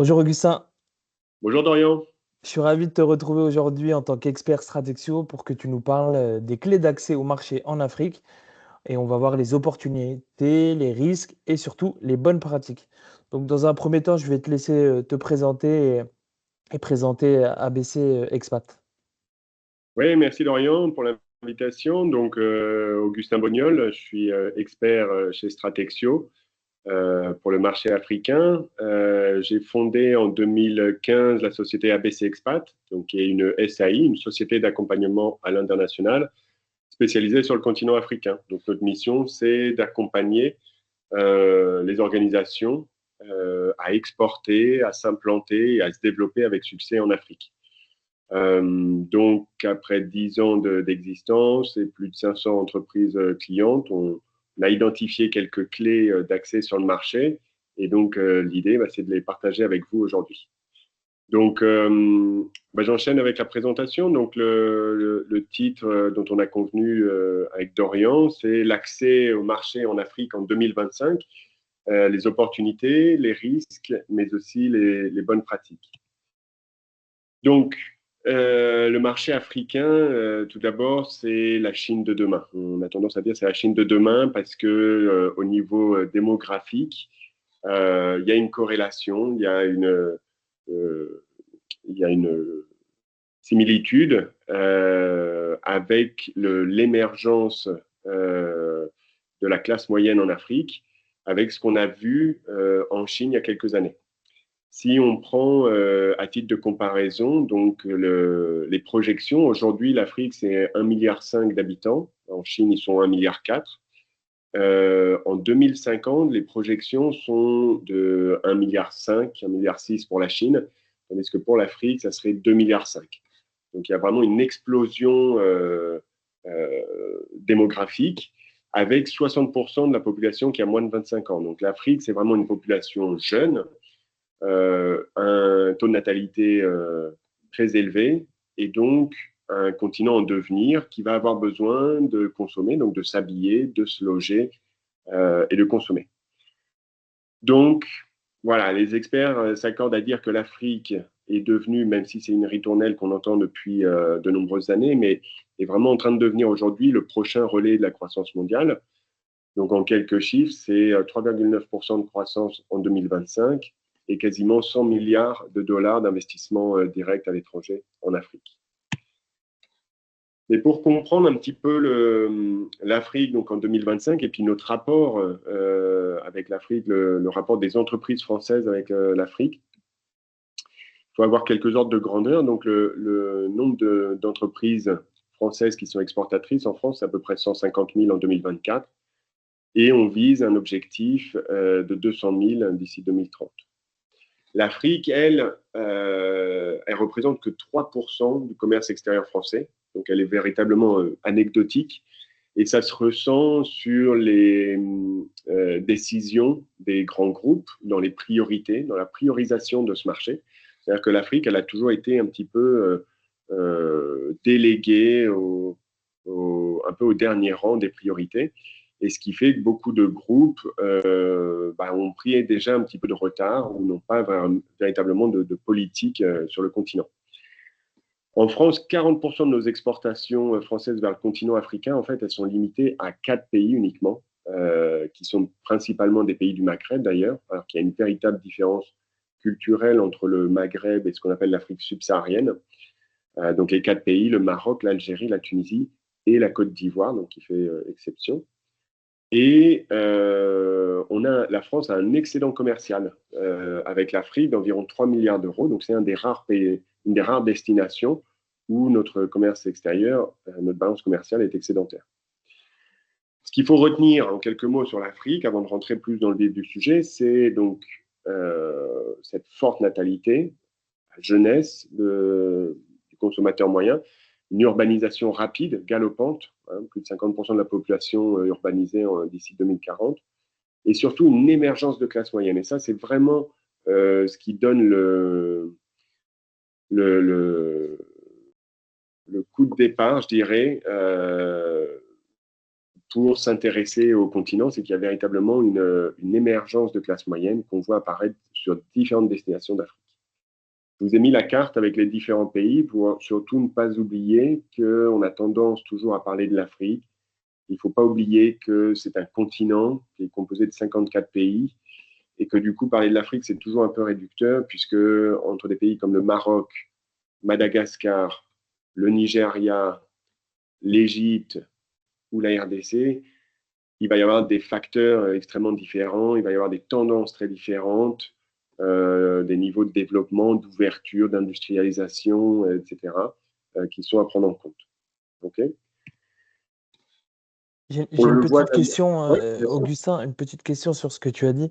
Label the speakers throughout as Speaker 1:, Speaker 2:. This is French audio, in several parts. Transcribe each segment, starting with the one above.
Speaker 1: Bonjour Augustin,
Speaker 2: Bonjour Dorian.
Speaker 1: je suis ravi de te retrouver aujourd'hui en tant qu'expert Stratexio pour que tu nous parles des clés d'accès au marché en Afrique et on va voir les opportunités, les risques et surtout les bonnes pratiques. Donc dans un premier temps, je vais te laisser te présenter et présenter ABC Expat.
Speaker 2: Oui, merci Dorian pour l'invitation. Donc, Augustin Bognol, je suis expert chez Stratexio pour le marché africain. J'ai fondé en 2015 la société ABC Expat, donc qui est une SAI, une société d'accompagnement à l'international spécialisée sur le continent africain. Donc, notre mission, c'est d'accompagner les organisations à exporter, à s'implanter et à se développer avec succès en Afrique. Donc, après 10 ans d'existence et plus de 500 entreprises clientes, on a identifié quelques clés d'accès sur le marché. Et donc, l'idée, c'est de les partager avec vous aujourd'hui. Donc, j'enchaîne avec la présentation. Donc, le titre dont on a convenu avec Dorian, c'est l'accès au marché en Afrique en 2025, les opportunités, les risques, mais aussi les bonnes pratiques. Donc, le marché africain, tout d'abord, c'est la Chine de demain. On a tendance à dire c'est la Chine de demain parce que au niveau démographique, il y a une corrélation, euh, il y a une similitude avec l'émergence de la classe moyenne en Afrique, avec ce qu'on a vu en Chine il y a quelques années. Si on prend à titre de comparaison, donc les projections, aujourd'hui l'Afrique c'est 1,5 milliard d'habitants, en Chine ils sont 1,4 milliard. En 2050, les projections sont de 1,5 milliard, 1,6 milliard pour la Chine, tandis que pour l'Afrique, ça serait 2,5 milliards. Donc il y a vraiment une explosion démographique avec 60% de la population qui a moins de 25 ans. Donc l'Afrique, c'est vraiment une population jeune, un taux de natalité très élevé et donc un continent en devenir qui va avoir besoin de consommer, donc de s'habiller, de se loger et de consommer. Donc, voilà, les experts s'accordent à dire que l'Afrique est devenue, même si c'est une ritournelle qu'on entend depuis de nombreuses années, mais est vraiment en train de devenir aujourd'hui le prochain relais de la croissance mondiale. Donc, en quelques chiffres, c'est 3,9% de croissance en 2025 et quasiment 100 milliards de dollars d'investissement direct à l'étranger en Afrique. Et pour comprendre un petit peu l'Afrique donc en 2025 et puis notre rapport avec l'Afrique, le rapport des entreprises françaises avec l'Afrique, il faut avoir quelques ordres de grandeur. Donc le nombre d'entreprises françaises qui sont exportatrices en France, c'est à peu près 150 000 en 2024. Et on vise un objectif de 200 000 d'ici 2030. L'Afrique, elle représente que 3% du commerce extérieur français. Donc, elle est véritablement anecdotique. Et ça se ressent sur les décisions des grands groupes, dans les priorités, dans la priorisation de ce marché. C'est-à-dire que l'Afrique, elle a toujours été un petit peu déléguée un peu au dernier rang des priorités. Et ce qui fait que beaucoup de groupes ont pris déjà un petit peu de retard ou n'ont pas véritablement de politique sur le continent. En France, 40% de nos exportations françaises vers le continent africain, en fait, elles sont limitées à 4 pays uniquement, qui sont principalement des pays du Maghreb d'ailleurs, alors qu'il y a une véritable différence culturelle entre le Maghreb et ce qu'on appelle l'Afrique subsaharienne. Donc les 4 pays, le Maroc, l'Algérie, la Tunisie et la Côte d'Ivoire, donc qui fait exception. Et la France a un excédent commercial avec l'Afrique d'environ 3 milliards d'euros. Donc, c'est une des rares destinations où notre commerce extérieur, notre balance commerciale est excédentaire. Ce qu'il faut retenir en quelques mots sur l'Afrique, avant de rentrer plus dans le vif du sujet, c'est donc cette forte natalité, la jeunesse du consommateur moyen, une urbanisation rapide, galopante, plus de 50% de la population urbanisée d'ici 2040, et surtout une émergence de classe moyenne. Et ça, c'est vraiment ce qui donne le, le, le coup de départ, je dirais, pour s'intéresser au continent, c'est qu'il y a véritablement une émergence de classe moyenne qu'on voit apparaître sur différentes destinations d'Afrique. Je vous ai mis la carte avec les différents pays pour surtout ne pas oublier qu'on a tendance toujours à parler de l'Afrique. Il ne faut pas oublier que c'est un continent qui est composé de 54 pays et que du coup, parler de l'Afrique, c'est toujours un peu réducteur puisque entre des pays comme le Maroc, Madagascar, le Nigeria, l'Égypte ou la RDC, il va y avoir des facteurs extrêmement différents, il va y avoir des tendances très différentes, des niveaux de développement, d'ouverture, d'industrialisation, etc., qui sont à prendre en compte. OK.
Speaker 1: J'ai
Speaker 2: On
Speaker 1: une
Speaker 2: le voit
Speaker 1: petite
Speaker 2: d'ailleurs.
Speaker 1: question,
Speaker 2: Oui, bien sûr.
Speaker 1: Augustin, une petite question sur ce que tu as dit.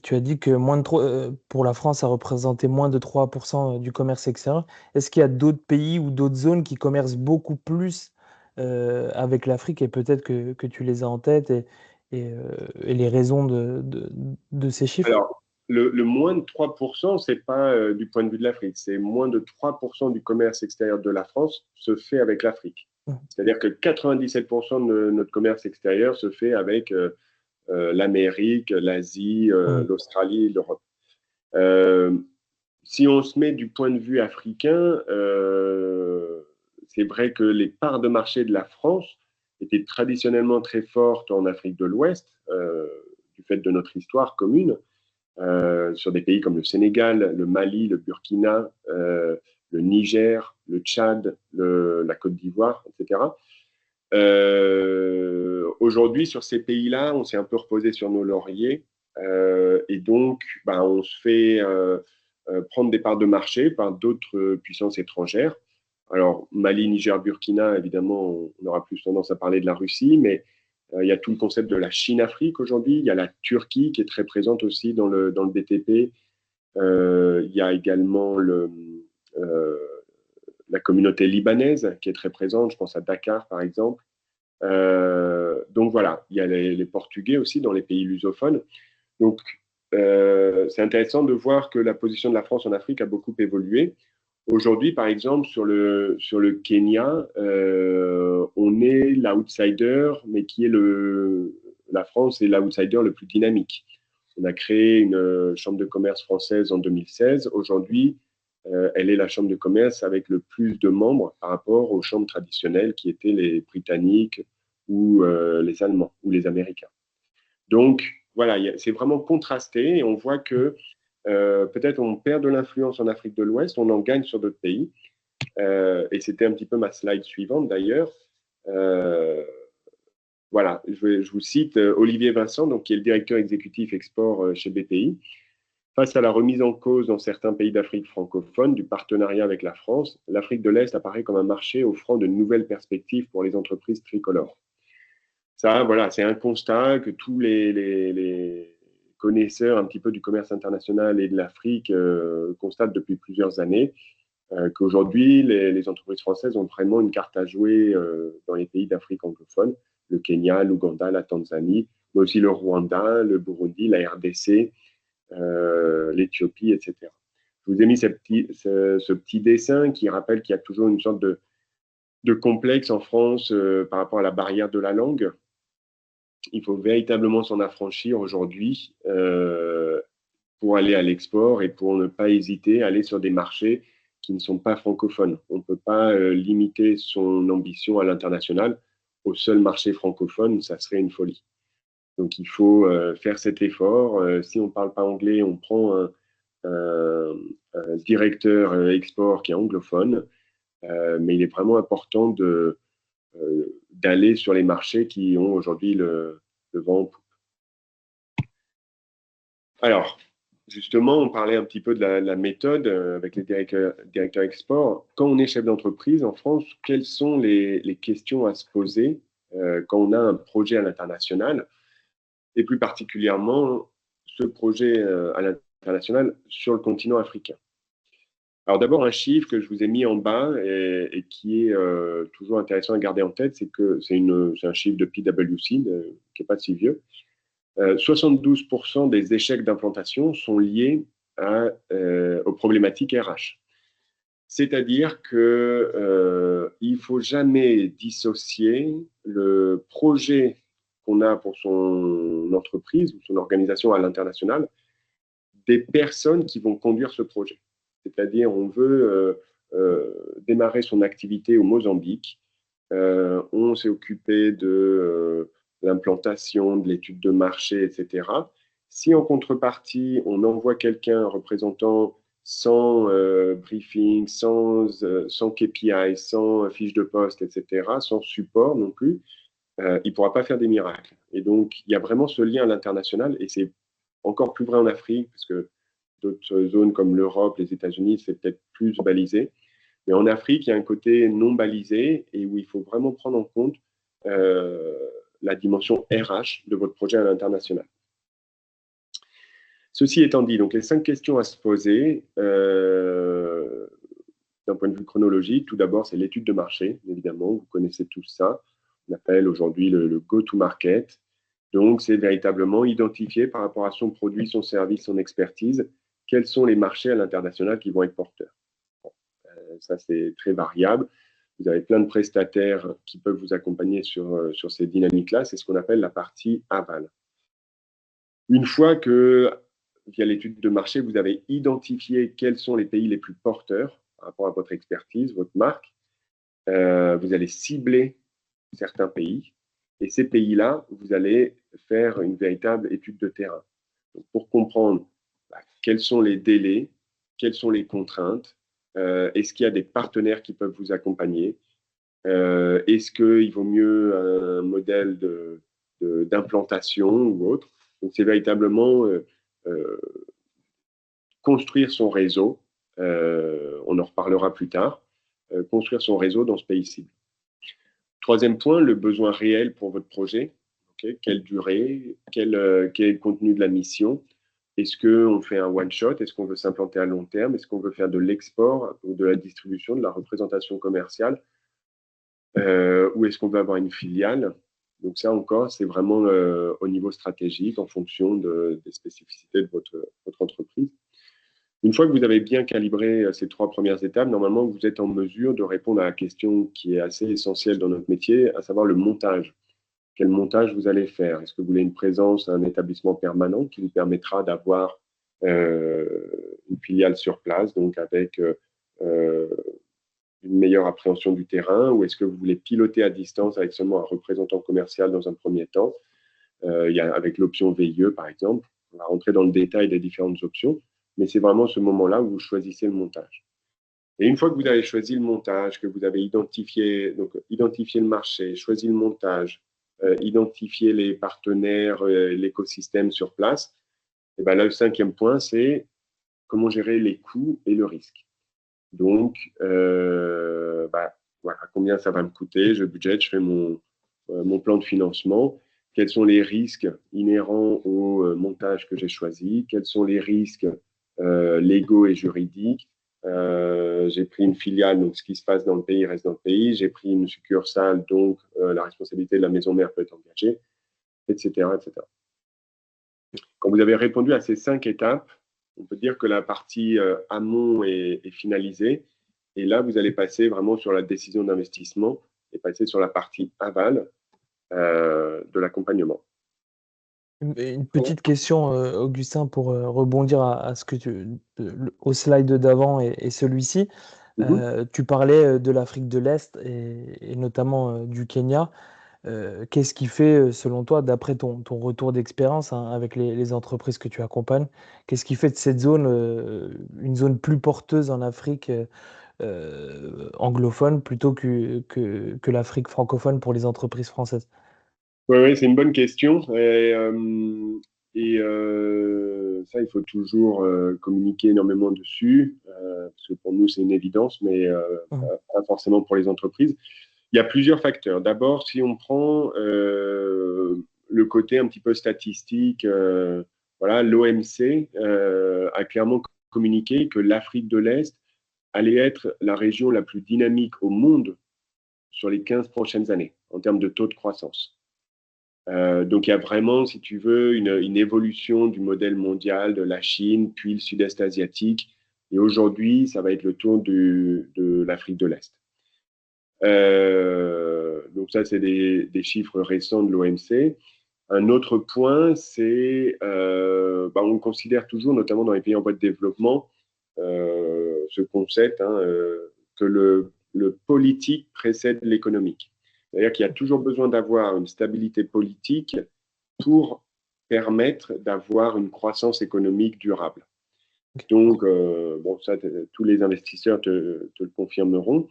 Speaker 1: Tu as dit que pour la France, ça représentait moins de 3% du commerce extérieur. Est-ce qu'il y a d'autres pays ou d'autres zones qui commercent beaucoup plus avec l'Afrique et peut-être que tu les as en tête et les raisons de ces chiffres?
Speaker 2: Alors, le moins de 3%, ce n'est pas du point de vue de l'Afrique, c'est moins de 3% du commerce extérieur de la France se fait avec l'Afrique.
Speaker 1: Mhm.
Speaker 2: C'est-à-dire que 97% de notre commerce extérieur se fait avec l'Amérique, l'Asie,
Speaker 1: Mhm.
Speaker 2: l'Australie, l'Europe. Euh, Si on se met du point de vue africain, c'est vrai que les parts de marché de la France étaient traditionnellement très fortes en Afrique de l'Ouest, du fait de notre histoire commune, sur des pays comme le Sénégal, le Mali, le Burkina, le Niger, le Tchad, la Côte d'Ivoire, etc. Aujourd'hui, sur ces pays-là, on s'est un peu reposé sur nos lauriers et donc on se fait prendre des parts de marché par d'autres puissances étrangères. Alors, Mali, Niger, Burkina, évidemment, on aura plus tendance à parler de la Russie, mais il y a tout le concept de la Chine-Afrique aujourd'hui. Il y a la Turquie qui est très présente aussi dans le BTP. Il y a également euh, la communauté libanaise qui est très présente. Je pense à Dakar, par exemple. Donc voilà, il y a les Portugais aussi dans les pays lusophones. Donc c'est intéressant de voir que la position de la France en Afrique a beaucoup évolué. Aujourd'hui, par exemple, sur le Kenya, on est l'outsider, mais qui est la France est l'outsider le plus dynamique. On a créé une chambre de commerce française en 2016. Aujourd'hui, elle est la chambre de commerce avec le plus de membres par rapport aux chambres traditionnelles qui étaient les Britanniques ou les Allemands ou les Américains. Donc, voilà, c'est vraiment contrasté et on voit que peut-être on perd de l'influence en Afrique de l'Ouest, on en gagne sur d'autres pays. Et c'était un petit peu ma slide suivante d'ailleurs. Euh, voilà, je vous cite Olivier Vincent, donc, qui est le directeur exécutif export chez BPI. Face à la remise en cause dans certains pays d'Afrique francophone du partenariat avec la France, l'Afrique de l'Est apparaît comme un marché offrant de nouvelles perspectives pour les entreprises tricolores. Ça, voilà, c'est un constat que tous les connaisseurs un petit peu du commerce international et de l'Afrique constatent depuis plusieurs années, qu'aujourd'hui, les entreprises françaises ont vraiment une carte à jouer dans les pays d'Afrique anglophone, le Kenya, l'Ouganda, la Tanzanie, mais aussi le Rwanda, le Burundi, la RDC, l'Éthiopie, etc. Je vous ai mis ce petit dessin qui rappelle qu'il y a toujours une sorte de complexe en France par rapport à la barrière de la langue. Il faut véritablement s'en affranchir aujourd'hui pour aller à l'export et pour ne pas hésiter à aller sur des marchés qui ne sont pas francophones. On ne peut pas limiter son ambition à l'international au seul marché francophone, ça serait une folie. Donc il faut faire cet effort. Si on ne parle pas anglais, on prend un directeur export qui est anglophone, mais il est vraiment important d'aller sur les marchés qui ont aujourd'hui le vent en poupe. Alors, justement, on parlait un petit peu de la méthode avec les directeurs export. Quand on est chef d'entreprise en France, quelles sont les questions à se poser quand on a un projet à l'international et plus particulièrement ce projet à l'international sur le continent africain? Alors d'abord, un chiffre que je vous ai mis en bas et qui est toujours intéressant à garder en tête, c'est que c'est un chiffre de PwC qui n'est pas si vieux. 72% des échecs d'implantation sont liés aux problématiques RH. C'est-à-dire qu'il ne faut jamais dissocier le projet qu'on a pour son entreprise ou son organisation à l'international des personnes qui vont conduire ce projet. C'est-à-dire, on veut démarrer son activité au Mozambique. On s'est occupé de l'implantation, de l'étude de marché, etc. Si en contrepartie, on envoie quelqu'un, un représentant sans briefing, sans KPI, sans fiche de poste, etc., sans support non plus, il ne pourra pas faire des miracles. Et donc, il y a vraiment ce lien à l'international, et c'est encore plus vrai en Afrique, parce que d'autres zones comme l'Europe, les États-Unis, c'est peut-être plus balisé. Mais en Afrique, il y a un côté non balisé et où il faut vraiment prendre en compte la dimension RH de votre projet à l'international. Ceci étant dit, donc les 5 questions à se poser d'un point de vue chronologique. Tout d'abord, c'est l'étude de marché, évidemment. Vous connaissez tout ça. On appelle aujourd'hui le go-to-market. Donc, c'est véritablement identifier par rapport à son produit, son service, son expertise, quels sont les marchés à l'international qui vont être porteurs. Ça, c'est très variable. Vous avez plein de prestataires qui peuvent vous accompagner sur ces dynamiques-là. C'est ce qu'on appelle la partie aval. Une fois que, via l'étude de marché, vous avez identifié quels sont les pays les plus porteurs par rapport à votre expertise, votre marque, vous allez cibler certains pays. Et ces pays-là, vous allez faire une véritable étude de terrain. Donc, pour comprendre quels sont les délais, quelles sont les contraintes, est-ce qu'il y a des partenaires qui peuvent vous accompagner, est-ce qu'il vaut mieux un modèle d'implantation ou autre. Donc, c'est véritablement construire son réseau, on en reparlera plus tard, construire son réseau dans ce pays cible. Troisième point, le besoin réel pour votre projet. Okay, quelle durée, quel est le contenu de la mission? Est-ce qu'on fait un one-shot? Est-ce qu'on veut s'implanter à long terme? Est-ce qu'on veut faire de l'export ou de la distribution, de la représentation commerciale? Ou est-ce qu'on veut avoir une filiale? Donc ça encore, c'est vraiment au niveau stratégique en fonction des spécificités de votre entreprise. Une fois que vous avez bien calibré ces 3 premières étapes, normalement, vous êtes en mesure de répondre à la question qui est assez essentielle dans notre métier, à savoir le montage. Quel montage vous allez faire? Est-ce que vous voulez une présence à un établissement permanent qui vous permettra d'avoir une filiale sur place, donc avec une meilleure appréhension du terrain, ou est-ce que vous voulez piloter à distance avec seulement un représentant commercial dans un premier temps, avec l'option VIE par exemple? On va rentrer dans le détail des différentes options, mais c'est vraiment ce moment-là où vous choisissez le montage. Et une fois que vous avez choisi le montage, que vous avez identifié le marché, choisi le montage, identifier les partenaires, l'écosystème sur place, et ben là, le 5e point, c'est comment gérer les coûts et le risque. Donc, voilà, combien ça va me coûter, je budgète, je fais mon plan de financement, quels sont les risques inhérents au montage que j'ai choisi, quels sont les risques légaux et juridiques. J'ai pris une filiale, donc ce qui se passe dans le pays reste dans le pays. J'ai pris une succursale, donc la responsabilité de la maison mère peut être engagée, etc., etc. Quand vous avez répondu à ces 5 étapes, on peut dire que la partie amont est finalisée. Et là, vous allez passer vraiment sur la décision d'investissement et passer sur la partie aval de l'accompagnement.
Speaker 1: Une petite question, Augustin, pour rebondir à ce que au slide d'avant et celui-ci. Tu parlais de l'Afrique de l'Est et notamment du Kenya. Qu'est-ce qui fait, selon toi, d'après ton retour d'expérience hein, avec les entreprises que tu accompagnes, qu'est-ce qui fait de cette zone une zone plus porteuse en Afrique anglophone plutôt que l'Afrique francophone pour les entreprises françaises?
Speaker 2: Oui, c'est une bonne question. Ça, il faut toujours communiquer énormément dessus, parce que pour nous, c'est une évidence, mais
Speaker 1: Mhm.
Speaker 2: pas forcément pour les entreprises. Il y a plusieurs facteurs. D'abord, si on prend le côté un petit peu statistique, voilà, l'OMC a clairement communiqué que l'Afrique de l'Est allait être la région la plus dynamique au monde sur les 15 prochaines années en termes de taux de croissance. Donc il y a vraiment, si tu veux, une évolution du modèle mondial de la Chine, puis le sud-est asiatique. Et aujourd'hui, ça va être le tour de l'Afrique de l'Est. Donc ça, c'est des chiffres récents de l'OMC. Un autre point, c'est on considère toujours, notamment dans les pays en voie de développement, ce concept que le politique précède l'économique. C'est-à-dire qu'il y a toujours besoin d'avoir une stabilité politique pour permettre d'avoir une croissance économique durable. Donc, ça, tous les investisseurs te le confirmeront.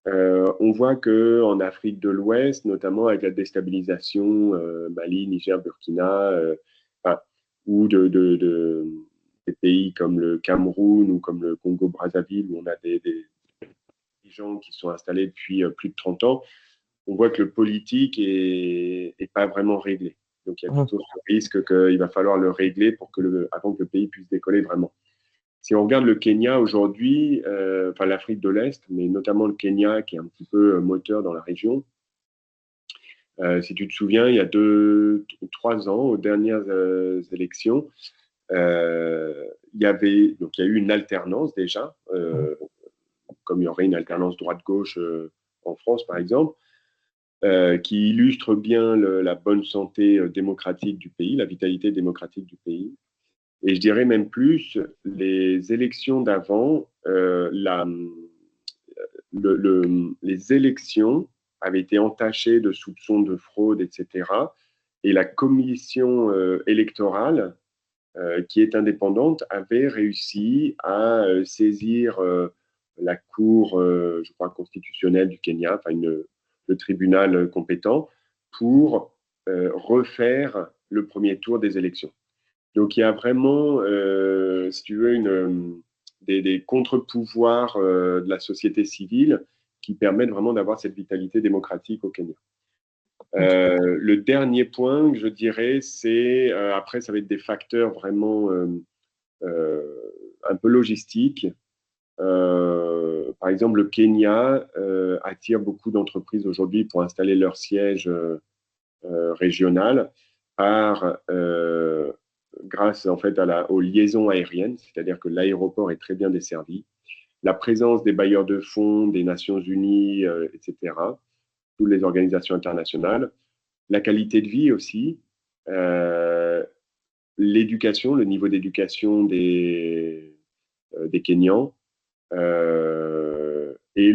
Speaker 2: On voit qu'en Afrique de l'Ouest, notamment avec la déstabilisation, Mali, Niger, Burkina, ou des pays comme le Cameroun ou comme le Congo-Brazzaville, où on a des gens qui sont installés depuis plus de 30 ans, on voit que le politique est pas vraiment réglé. Donc il y a toujours ce risque qu'il va falloir le régler avant que le pays puisse décoller vraiment. Si on regarde le Kenya aujourd'hui, l'Afrique de l'Est, mais notamment le Kenya qui est un petit peu moteur dans la région, si tu te souviens, il y a 3 ans, aux dernières élections, il y a eu une alternance déjà, comme il y aurait une alternance droite-gauche en France par exemple, qui illustre bien la bonne santé démocratique du pays, la vitalité démocratique du pays. Et je dirais même plus, les élections d'avant, les élections avaient été entachées de soupçons de fraude, etc. Et la commission électorale, qui est indépendante, avait réussi à saisir la Cour, je crois, constitutionnelle du Kenya, le tribunal compétent, pour refaire le premier tour des élections. Donc il y a vraiment, si tu veux, des contre-pouvoirs de la société civile qui permettent vraiment d'avoir cette vitalité démocratique au Kenya. Le dernier point que je dirais, c'est, après, ça va être des facteurs vraiment un peu logistiques. Par exemple, le Kenya attire beaucoup d'entreprises aujourd'hui pour installer leur siège régional grâce en fait aux liaisons aériennes, c'est-à-dire que l'aéroport est très bien desservi, la présence des bailleurs de fonds, des Nations Unies, etc., toutes les organisations internationales, la qualité de vie aussi, l'éducation, le niveau d'éducation des Kenyans, et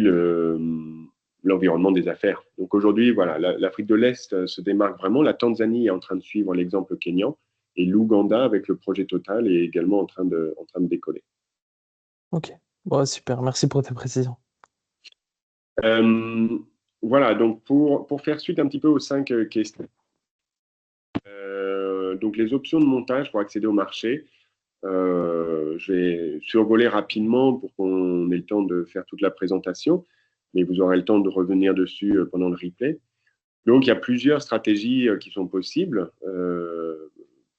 Speaker 2: l'environnement des affaires. Donc aujourd'hui, voilà, l'Afrique de l'Est se démarque vraiment. La Tanzanie est en train de suivre l'exemple kényan et l'Ouganda, avec le projet Total, est également en train de décoller.
Speaker 1: Ok, bon, super, merci pour tes précisions.
Speaker 2: Voilà, donc pour faire suite un petit peu aux 5 questions. Donc les options de montage pour accéder au marché, je vais survoler rapidement pour qu'on ait le temps de faire toute la présentation, mais vous aurez le temps de revenir dessus pendant le replay. Donc, il y a plusieurs stratégies qui sont possibles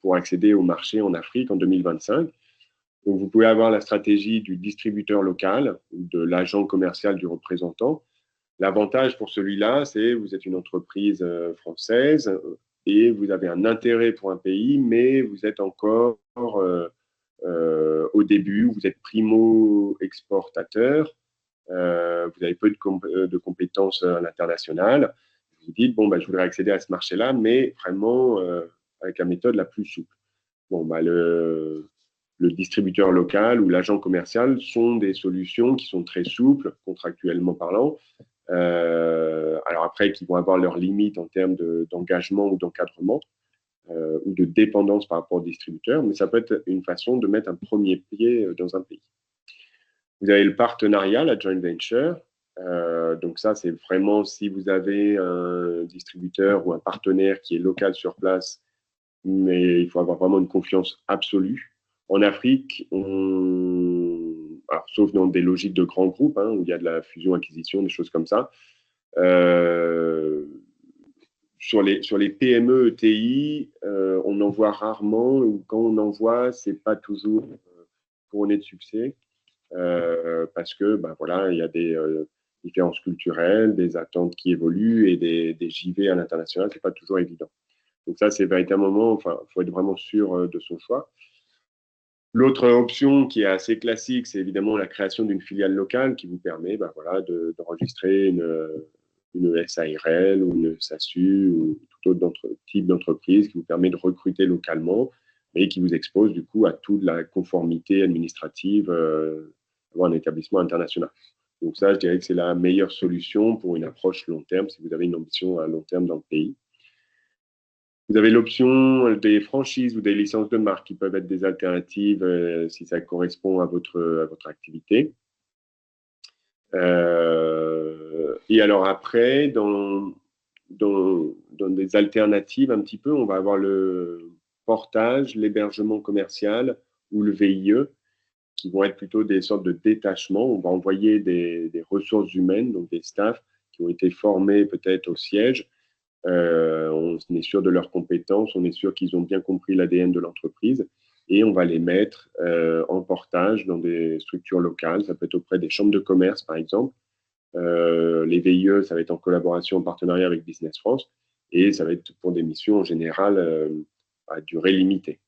Speaker 2: pour accéder au marché en Afrique en 2025. Donc, vous pouvez avoir la stratégie du distributeur local ou de l'agent commercial du représentant. L'avantage pour celui-là, c'est que vous êtes une entreprise française et vous avez un intérêt pour un pays, mais vous êtes encore au début, vous êtes primo-exportateur, vous avez peu de compétences à l'international. Vous vous dites, je voudrais accéder à ce marché-là, mais vraiment avec la méthode la plus souple. Le distributeur local ou l'agent commercial sont des solutions qui sont très souples, contractuellement parlant. Alors après, qui vont avoir leurs limites en termes d'engagement ou d'encadrement ou de dépendance par rapport au distributeur, mais ça peut être une façon de mettre un premier pied dans un pays. Vous avez le partenariat, la joint venture. Donc ça, c'est vraiment si vous avez un distributeur ou un partenaire qui est local sur place, mais il faut avoir vraiment une confiance absolue. En Afrique, alors, sauf dans des logiques de grands groupes, où il y a de la fusion-acquisition, des choses comme ça, sur les PME, ETI, on en voit rarement, ou quand on en voit, c'est pas toujours couronné de succès. Parce que voilà, il y a des différences culturelles, des attentes qui évoluent et des JV à l'international, c'est pas toujours évident. Donc ça, c'est véritablement, faut être vraiment sûr de son choix. L'autre option qui est assez classique, c'est évidemment la création d'une filiale locale qui vous permet d'enregistrer une SARL ou une SASU ou tout autre type d'entreprise qui vous permet de recruter localement et qui vous expose du coup à toute la conformité administrative d'avoir un établissement international. Donc ça, je dirais que c'est la meilleure solution pour une approche long terme si vous avez une ambition à long terme dans le pays. Vous avez l'option des franchises ou des licences de marque qui peuvent être des alternatives si ça correspond à votre activité. Et alors après, dans des alternatives un petit peu, on va avoir le portage, l'hébergement commercial ou le VIE, qui vont être plutôt des sortes de détachements. On va envoyer des ressources humaines, donc des staffs qui ont été formés peut-être au siège. On est sûr de leurs compétences, on est sûr qu'ils ont bien compris l'ADN de l'entreprise et on va les mettre en portage dans des structures locales. Ça peut être auprès des chambres de commerce, par exemple. Les VIE, ça va être en collaboration, en partenariat avec Business France et ça va être pour des missions en général à durée limitée.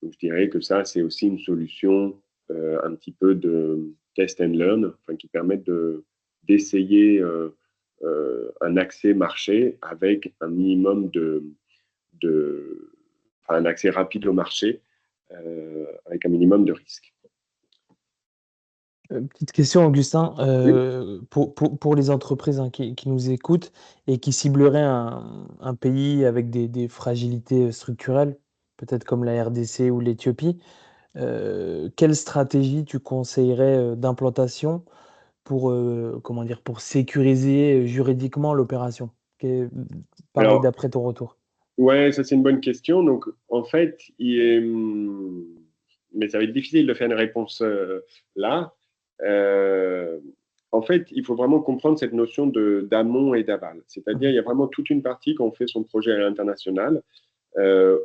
Speaker 2: Donc, je dirais que ça, c'est aussi une solution un petit peu de test and learn, enfin, qui permettent d'essayer un accès marché avec un minimum enfin, un accès rapide au marché avec un minimum de risque.
Speaker 1: Petite question, Augustin,
Speaker 2: Oui.
Speaker 1: pour les entreprises qui nous écoutent et qui cibleraient un pays avec des fragilités structurelles, peut-être comme la RDC ou l'Éthiopie, quelle stratégie tu conseillerais d'implantation pour, comment dire, pour sécuriser juridiquement l'opération? Pareil
Speaker 2: Alors,
Speaker 1: d'après ton retour.
Speaker 2: ouais, ça c'est une bonne question. Donc, en fait, mais ça va être difficile de faire une réponse là. Euh, En fait, il faut vraiment comprendre cette notion d'amont et d'aval. C'est-à-dire, il y a vraiment toute une partie quand on fait son projet à l'international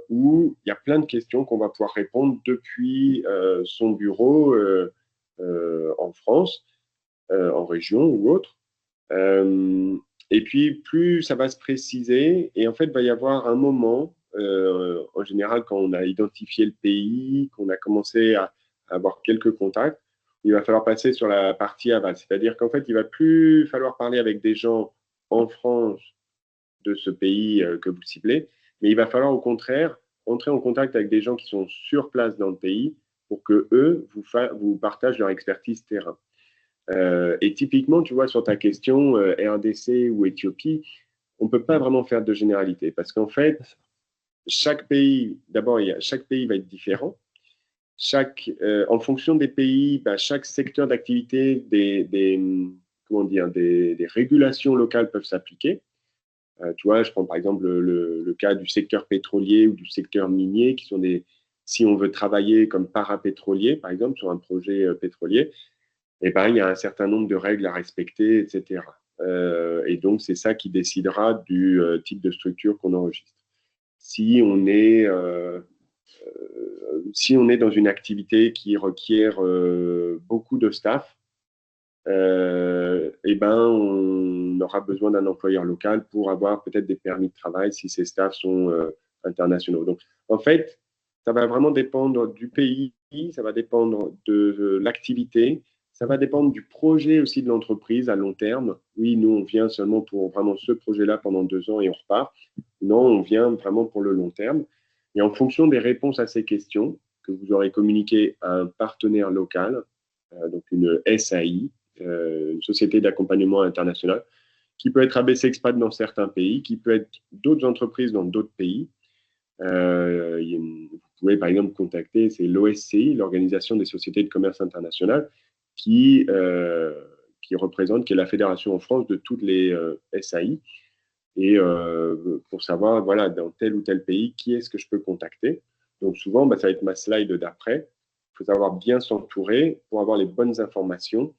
Speaker 2: où il y a plein de questions qu'on va pouvoir répondre depuis son bureau en France, en région ou autre. Euh, et puis, plus ça va se préciser, et en fait, il va y avoir un moment, en général, quand on a identifié le pays, qu'on a commencé à avoir quelques contacts, il va falloir passer sur la partie aval. C'est-à-dire qu'en fait, il va plus falloir parler avec des gens en France de ce pays que vous ciblez, mais il va falloir au contraire entrer en contact avec des gens qui sont sur place dans le pays pour que eux vous partagent leur expertise terrain. Et typiquement, tu vois, sur ta question, RDC ou Éthiopie, on ne peut pas vraiment faire de généralité parce qu'en fait, chaque pays, d'abord, chaque pays va être différent. En fonction des pays, bah, chaque secteur d'activité, comment dire, des régulations locales peuvent s'appliquer. Tu vois, je prends par exemple le cas du secteur pétrolier ou du secteur minier, qui sont si on veut travailler comme parapétrolier, par exemple, sur un projet pétrolier, et ben, il y a un certain nombre de règles à respecter, etc. Et donc, c'est ça qui décidera du type de structure qu'on enregistre. Si on est, si on est dans une activité qui requiert beaucoup de staff, et ben, on aura besoin d'un employeur local pour avoir peut-être des permis de travail si ces staffs sont internationaux. Donc, en fait, ça va vraiment dépendre du pays, ça va dépendre de l'activité, ça va dépendre du projet aussi de l'entreprise à long terme. Oui, nous, on vient seulement pour vraiment ce projet-là pendant 2 ans et on repart. Non, on vient vraiment pour le long terme. Et en fonction des réponses à ces questions que vous aurez communiquées à un partenaire local, donc une SAI, une société d'accompagnement international, qui peut être ABC Expat dans certains pays, qui peut être d'autres entreprises dans d'autres pays. Vous pouvez par exemple contacter, c'est l'OSCI, l'Organisation des sociétés de commerce internationales, qui représente, qui est la fédération en France de toutes les SAI. Et pour savoir, voilà, dans tel ou tel pays, qui est-ce que je peux contacter. Donc souvent, bah, ça va être ma slide d'après. Il faut savoir bien s'entourer pour avoir les bonnes informations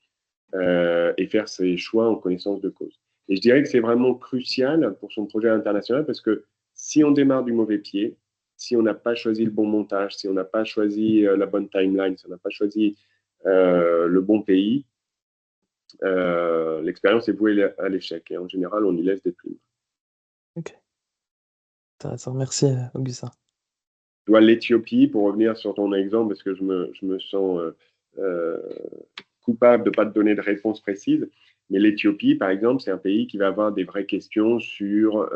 Speaker 2: et faire ses choix en connaissance de cause. Et je dirais que c'est vraiment crucial pour son projet international parce que si on démarre du mauvais pied, si on n'a pas choisi le bon montage, si on n'a pas choisi la bonne timeline, si on n'a pas choisi le bon pays, l'expérience est vouée à l'échec. Et en général, on y laisse des plumes.
Speaker 1: Ok, intéressant. Merci, Augustin.
Speaker 2: Tu vois, l'Éthiopie, pour revenir sur ton exemple, parce que je me sens coupable de ne pas te donner de réponse précise, Mais l'Éthiopie, par exemple, c'est un pays qui va avoir des vraies questions sur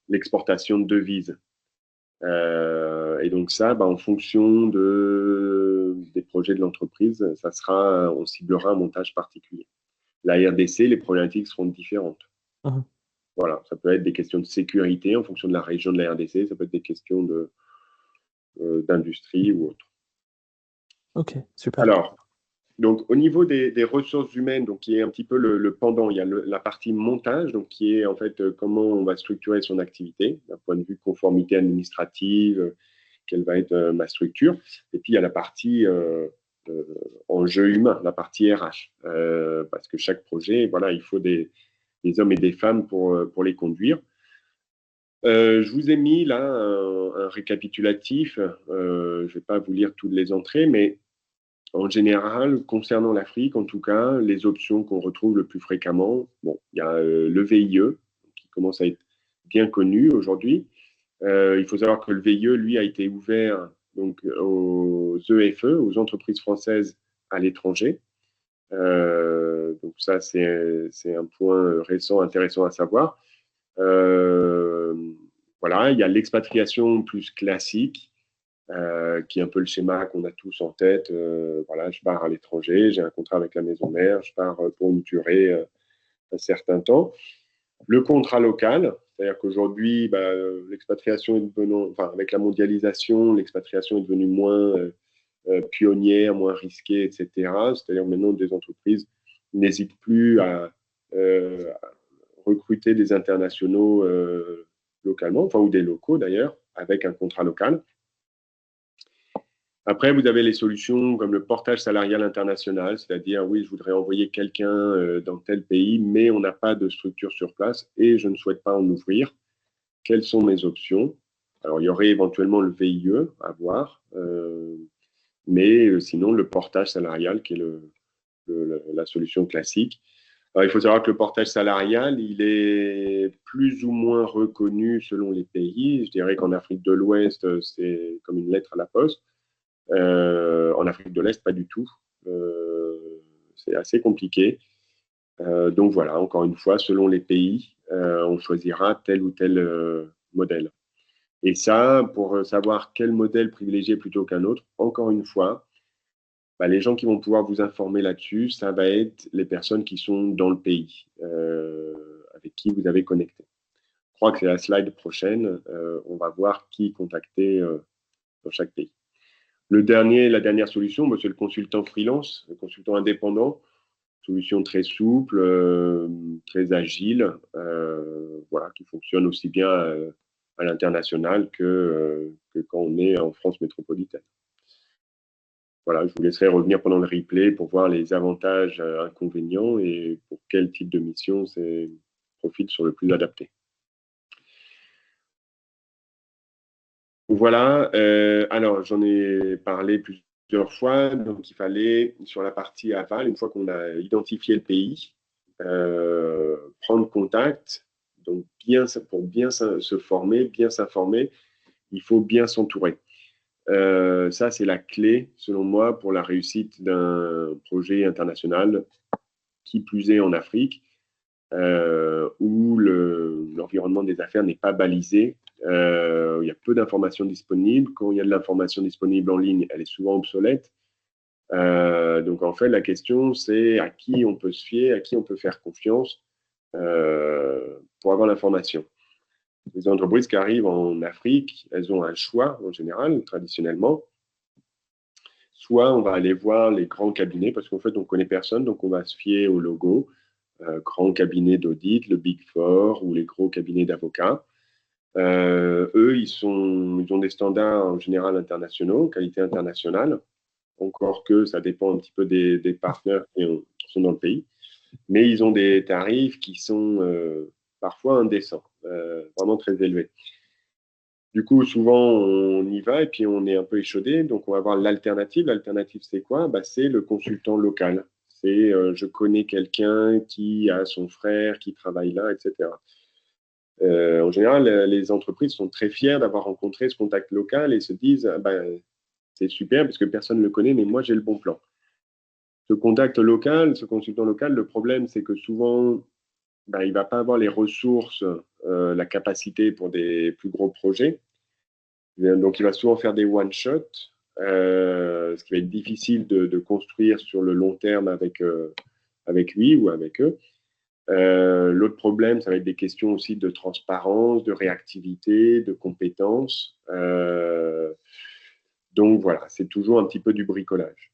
Speaker 2: l'exportation de devises. Et donc ça, en fonction des projets de l'entreprise, on ciblera un montage particulier. La RDC, les problématiques seront différentes.
Speaker 1: Mhm.
Speaker 2: Voilà, ça peut être des questions de sécurité en fonction de la région de la RDC, ça peut être des questions d'industrie ou autre.
Speaker 1: Ok, super.
Speaker 2: Alors, donc au niveau des ressources humaines, donc qui est un petit peu le pendant, il y a la partie montage, donc qui est en fait comment on va structurer son activité d'un point de vue conformité administrative, quelle va être ma structure. Et puis il y a la partie enjeu humain, la partie RH, parce que chaque projet, voilà, il faut des hommes et des femmes pour les conduire. Je vous ai mis là un récapitulatif. Je ne vais pas vous lire toutes les entrées, mais en général, concernant l'Afrique, en tout cas, les options qu'on retrouve le plus fréquemment, bon, il y a le VIE, qui commence à être bien connu aujourd'hui. Il faut savoir que le VIE, lui, a été ouvert donc, aux EFE, aux entreprises françaises à l'étranger. Donc ça, c'est un point récent, intéressant à savoir. Euh, voilà, il y a l'expatriation plus classique, qui est un peu le schéma qu'on a tous en tête. Voilà, je pars à l'étranger, j'ai un contrat avec la maison mère, je pars pour une durée un certain temps. Le contrat local, c'est-à-dire qu'aujourd'hui, l'expatriation est devenue, enfin, avec la mondialisation, l'expatriation est devenue moins pionnière, moins risquée, etc. C'est-à-dire maintenant des entreprises n'hésitent plus à recruter des internationaux localement, enfin, ou des locaux d'ailleurs, avec un contrat local. Après, vous avez les solutions comme le portage salarial international, c'est-à-dire, oui, je voudrais envoyer quelqu'un dans tel pays, mais on n'a pas de structure sur place et je ne souhaite pas en ouvrir. Quelles sont mes options? Alors, il y aurait éventuellement le VIE à voir, mais sinon, le portage salarial qui est la solution classique. Alors, il faut savoir que le portage salarial, il est plus ou moins reconnu selon les pays. Je dirais qu'en Afrique de l'Ouest, c'est comme une lettre à la poste. En Afrique de l'Est, pas du tout. C'est assez compliqué. Donc voilà, encore une fois, selon les pays, on choisira tel ou tel modèle. Et ça, pour savoir quel modèle privilégier plutôt qu'un autre, encore une fois, les gens qui vont pouvoir vous informer là-dessus, ça va être les personnes qui sont dans le pays, avec qui vous avez connecté. Je crois que c'est la slide prochaine. On va voir qui contacter dans chaque pays. La dernière solution, c'est le consultant freelance, le consultant indépendant. Solution très souple, très agile, voilà, qui fonctionne aussi bien à l'international que quand on est en France métropolitaine. Voilà, je vous laisserai revenir pendant le replay pour voir les avantages, inconvénients et pour quel type de mission c'est profite sur le plus adapté. Voilà, alors j'en ai parlé plusieurs fois, donc il fallait, sur la partie aval, une fois qu'on a identifié le pays, prendre contact, donc pour bien se former, bien s'informer, il faut bien s'entourer. Ça, c'est la clé, selon moi, pour la réussite d'un projet international, qui plus est en Afrique, où l'environnement des affaires n'est pas balisé. Il y a peu d'informations disponibles. Quand il y a de l'information disponible en ligne, elle est souvent obsolète. Donc en fait, la question, c'est à qui on peut se fier, à qui on peut faire confiance pour avoir l'information. Les entreprises qui arrivent en Afrique, elles ont un choix en général, traditionnellement. Soit on va aller voir les grands cabinets, parce qu'en fait, on ne connaît personne, donc on va se fier au logo. Grands cabinets d'audit, le Big Four ou les gros cabinets d'avocats. Eux, ils ont des standards en général internationaux, qualité internationale, encore que ça dépend un petit peu des partenaires qui sont dans le pays. Mais ils ont des tarifs qui sont parfois indécents, vraiment très élevés. Du coup, souvent, on y va et puis on est un peu échaudé. Donc, on va voir l'alternative. L'alternative, c'est quoi? C'est le consultant local. C'est je connais quelqu'un qui a son frère qui travaille là, etc. En général, les entreprises sont très fières d'avoir rencontré ce contact local et se disent c'est super parce que personne ne le connaît, mais moi, j'ai le bon plan. ce contact local, ce consultant local, le problème, c'est que souvent, ben, il ne va pas avoir les ressources, la capacité pour des plus gros projets. Donc, il va souvent faire des one-shots, ce qui va être difficile de construire sur le long terme avec lui ou avec eux. L'autre problème, ça va être des questions aussi de transparence, de réactivité, de compétences. Donc voilà, c'est toujours un petit peu du bricolage.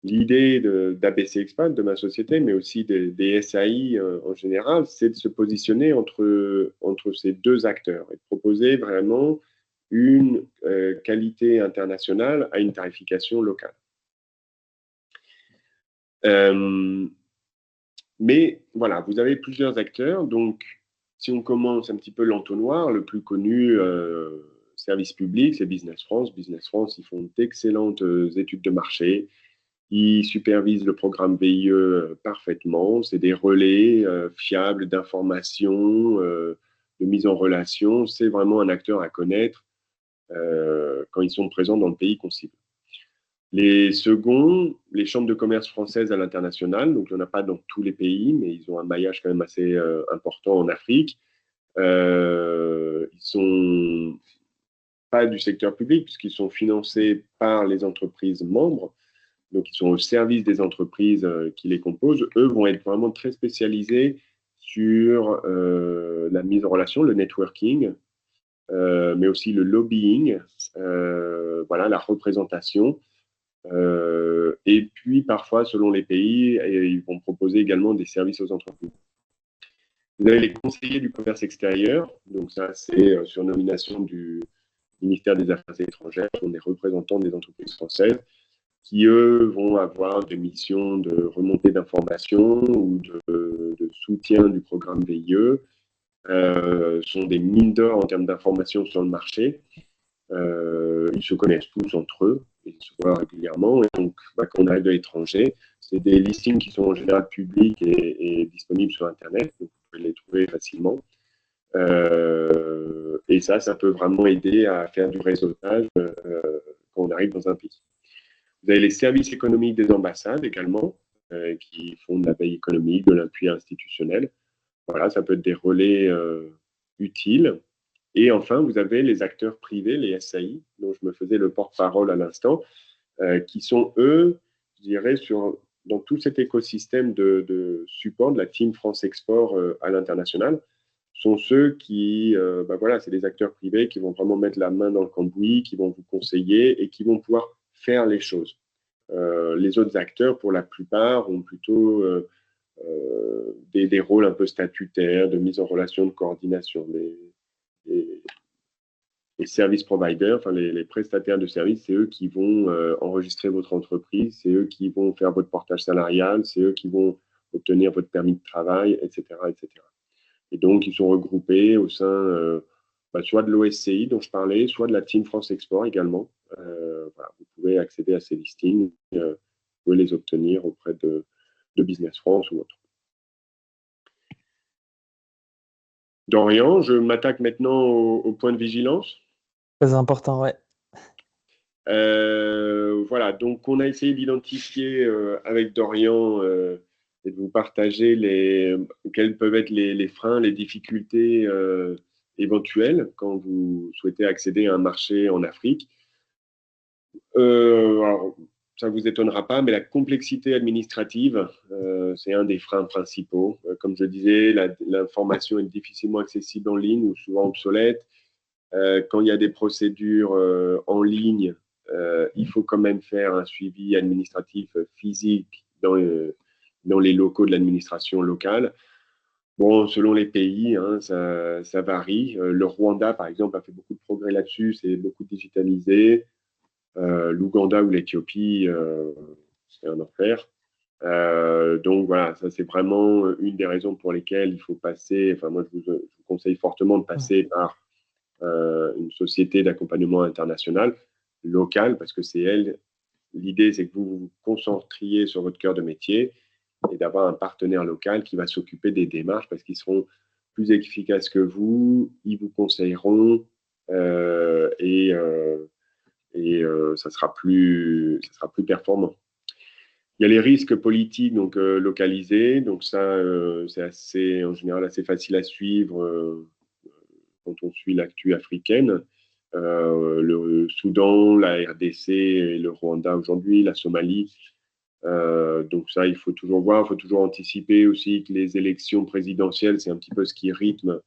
Speaker 2: L'idée d'ABC Expat, de ma société, mais aussi des SAI en général, c'est de se positionner entre ces deux acteurs et de proposer vraiment une qualité internationale à une tarification locale. Mais voilà, vous avez plusieurs acteurs. Donc, si on commence un petit peu l'entonnoir, le plus connu service public, c'est Business France. Business France, ils font d'excellentes études de marché. Ils supervisent le programme VIE parfaitement. C'est des relais fiables d'information, de mise en relation. C'est vraiment un acteur à connaître quand ils sont présents dans le pays qu'on cible. Les seconds, les chambres de commerce françaises à l'international, donc il n'y en a pas dans tous les pays, mais ils ont un maillage quand même assez important en Afrique. Ils sont pas du secteur public, puisqu'ils sont financés par les entreprises membres, donc ils sont au service des entreprises qui les composent. Eux vont être vraiment très spécialisés sur la mise en relation, le networking, mais aussi le lobbying, voilà, la représentation. Et puis parfois, selon les pays, ils vont proposer également des services aux entreprises. Vous avez les conseillers du commerce extérieur, donc ça c'est sur nomination du ministère des Affaires étrangères, ce sont des représentants des entreprises françaises qui, eux, vont avoir des missions de remontée d'informations ou de soutien du programme VIE, sont des mines d'or en termes d'informations sur le marché. Ils se connaissent tous entre eux, ils se voient régulièrement. Et donc, quand on arrive de l'étranger, c'est des listings qui sont en général publics et disponibles sur Internet, donc vous pouvez les trouver facilement. Et ça peut vraiment aider à faire du réseautage quand on arrive dans un pays. Vous avez les services économiques des ambassades également, qui font de la veille économique, de l'appui institutionnel. Voilà, ça peut être des relais utiles. Et enfin, vous avez les acteurs privés, les SAI, dont je me faisais le porte-parole à l'instant, qui sont, eux, je dirais, dans tout cet écosystème de support de la Team France Export à l'international, sont ceux qui, voilà, c'est des acteurs privés qui vont vraiment mettre la main dans le cambouis, qui vont vous conseiller et qui vont pouvoir faire les choses. Les autres acteurs, pour la plupart, ont plutôt des rôles un peu statutaires, de mise en relation, de coordination. Les service providers, enfin les prestataires de services, c'est eux qui vont enregistrer votre entreprise, c'est eux qui vont faire votre portage salarial, c'est eux qui vont obtenir votre permis de travail, etc., etc. Et donc, ils sont regroupés au sein soit de l'OSCI dont je parlais, soit de la Team France Export également. Voilà, vous pouvez accéder à ces listings, vous pouvez les obtenir auprès de Business France ou autre. Dorian, je m'attaque maintenant au point de vigilance.
Speaker 1: Très important, ouais.
Speaker 2: Voilà, donc on a essayé d'identifier avec Dorian et de vous partager quels peuvent être les freins, les difficultés éventuelles quand vous souhaitez accéder à un marché en Afrique. Alors, ça ne vous étonnera pas, mais la complexité administrative, c'est un des freins principaux. Comme je disais, l'information est difficilement accessible en ligne ou souvent obsolète. Quand il y a des procédures en ligne, il faut quand même faire un suivi administratif physique dans les locaux de l'administration locale. Bon, selon les pays, hein, ça varie. Le Rwanda, par exemple, a fait beaucoup de progrès là-dessus, c'est beaucoup digitalisé. L'Ouganda ou l'Éthiopie, c'est un enfer. Donc voilà, ça c'est vraiment une des raisons pour lesquelles il faut passer, enfin moi je vous conseille fortement de passer par une société d'accompagnement international locale, parce que c'est elle, l'idée c'est que vous vous concentriez sur votre cœur de métier et d'avoir un partenaire local qui va s'occuper des démarches parce qu'ils seront plus efficaces que vous, ils vous conseilleront et ça sera plus performant. Il y a les risques politiques donc localisés, donc ça c'est en général assez facile à suivre quand on suit l'actu africaine. Le Soudan, la RDC et le Rwanda aujourd'hui, la Somalie. Donc ça, il faut toujours voir, il faut toujours anticiper aussi que les élections présidentielles, c'est un petit peu ce qui rythme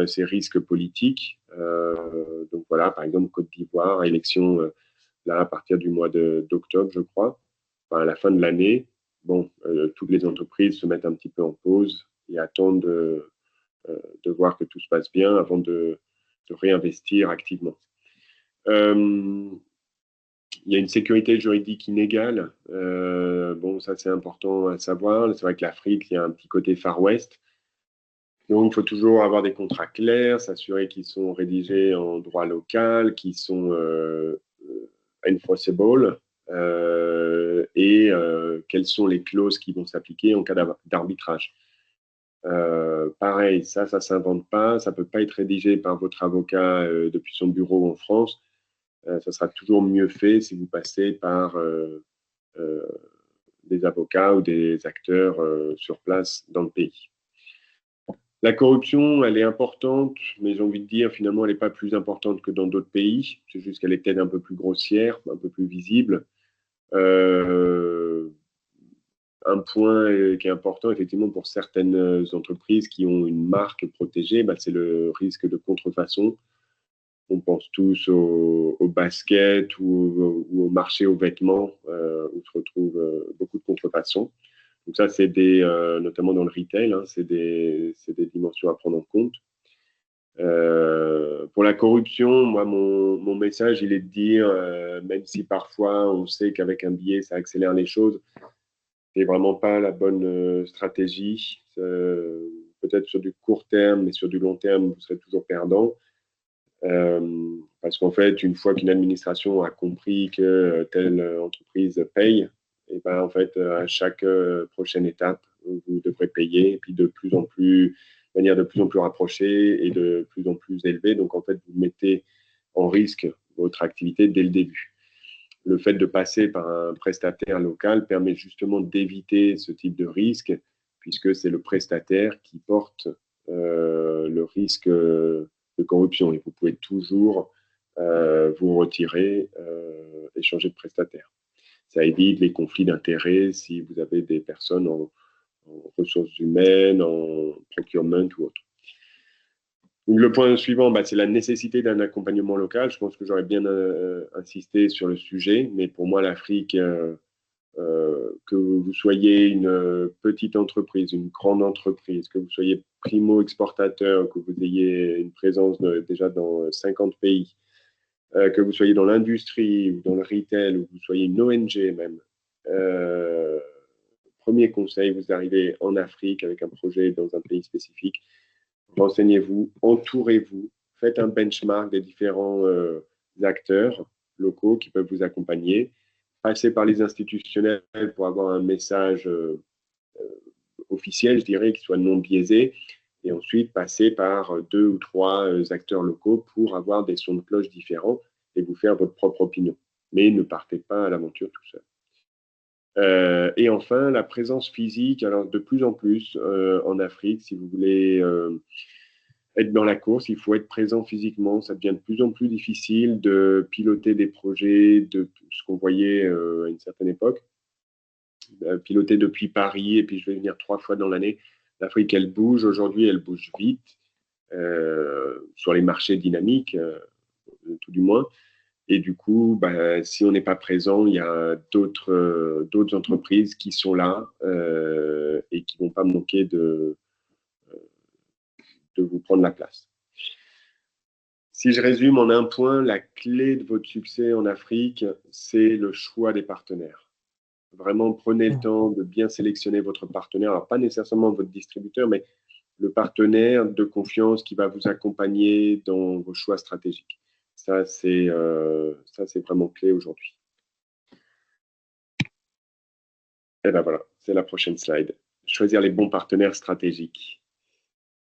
Speaker 2: ces risques politiques. Donc voilà, par exemple, Côte d'Ivoire, élection là à partir du mois d'octobre, je crois, enfin, à la fin de l'année. Bon, toutes les entreprises se mettent un petit peu en pause et attendent de voir que tout se passe bien avant de réinvestir activement. Il y a une sécurité juridique inégale. Bon, ça c'est important à savoir. C'est vrai que l'Afrique, il y a un petit côté Far West. Donc, il faut toujours avoir des contrats clairs, s'assurer qu'ils sont rédigés en droit local, qu'ils sont enforceable, et quelles sont les clauses qui vont s'appliquer en cas d'arbitrage. Pareil, ça ne s'invente pas, ça ne peut pas être rédigé par votre avocat depuis son bureau en France. Ça sera toujours mieux fait si vous passez par des avocats ou des acteurs sur place dans le pays. La corruption, elle est importante, mais j'ai envie de dire, finalement, elle n'est pas plus importante que dans d'autres pays. C'est juste qu'elle est peut-être un peu plus grossière, un peu plus visible. Un point qui est important, effectivement, pour certaines entreprises qui ont une marque protégée, bah, c'est le risque de contrefaçon. On pense tous au basket ou au marché aux vêtements, où se retrouve beaucoup de contrefaçon. Donc ça, c'est notamment dans le retail, hein, c'est des dimensions à prendre en compte. Pour la corruption, moi, mon message, il est de dire, même si parfois on sait qu'avec un billet, ça accélère les choses, c'est vraiment pas la bonne stratégie. Peut-être sur du court terme, mais sur du long terme, vous serez toujours perdant. Parce qu'en fait, une fois qu'une administration a compris que telle entreprise paye, et ben en fait, à chaque prochaine étape, vous devrez payer, et puis de manière de plus en plus rapprochée et de plus en plus élevée. Donc en fait, vous mettez en risque votre activité dès le début. Le fait de passer par un prestataire local permet justement d'éviter ce type de risque, puisque c'est le prestataire qui porte le risque de corruption. Et vous pouvez toujours vous retirer et changer de prestataire. Ça évite les conflits d'intérêts si vous avez des personnes en ressources humaines, en procurement ou autre. Donc, le point suivant, c'est la nécessité d'un accompagnement local. Je pense que j'aurais bien insisté sur le sujet, mais pour moi, l'Afrique, que vous soyez une petite entreprise, une grande entreprise, que vous soyez primo-exportateur, que vous ayez une présence déjà dans 50 pays, que vous soyez dans l'industrie ou dans le retail, ou que vous soyez une ONG même. Premier conseil, vous arrivez en Afrique avec un projet dans un pays spécifique, renseignez-vous, entourez-vous, faites un benchmark des différents acteurs locaux qui peuvent vous accompagner, passez par les institutionnels pour avoir un message officiel, je dirais, qui soit non biaisé, et ensuite passez par 2 ou 3 acteurs locaux pour avoir des sons de cloche différents et vous faire votre propre opinion. Mais ne partez pas à l'aventure tout seul. Et enfin, la présence physique. Alors, de plus en plus en Afrique, si vous voulez être dans la course, il faut être présent physiquement. Ça devient de plus en plus difficile de piloter des projets, de ce qu'on voyait à une certaine époque. Piloter depuis Paris, et puis je vais venir 3 fois dans l'année. L'Afrique, elle bouge. Aujourd'hui, elle bouge vite sur les marchés dynamiques, tout du moins. Et du coup, si on n'est pas présent, il y a d'autres entreprises qui sont là et qui ne vont pas manquer de vous prendre la place. Si je résume en un point, la clé de votre succès en Afrique, c'est le choix des partenaires. Vraiment, prenez le temps de bien sélectionner votre partenaire. Alors, pas nécessairement votre distributeur, mais le partenaire de confiance qui va vous accompagner dans vos choix stratégiques. Ça, c'est vraiment clé aujourd'hui. Et ben voilà, c'est la prochaine slide. Choisir les bons partenaires stratégiques.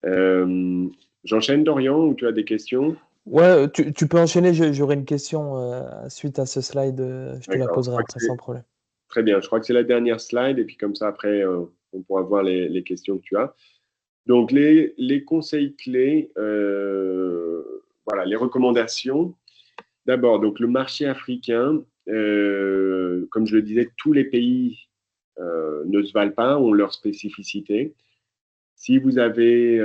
Speaker 2: J'enchaîne, Dorian, ou tu as des questions?
Speaker 1: Ouais, tu peux enchaîner, j'aurai une question suite à ce slide, je te la poserai après sans problème.
Speaker 2: Très bien, je crois que c'est la dernière slide, et puis comme ça, après, on pourra voir les questions que tu as. Donc, les conseils clés, voilà, les recommandations. D'abord, donc le marché africain, comme je le disais, tous les pays ne se valent pas, ont leur spécificité. Si vous avez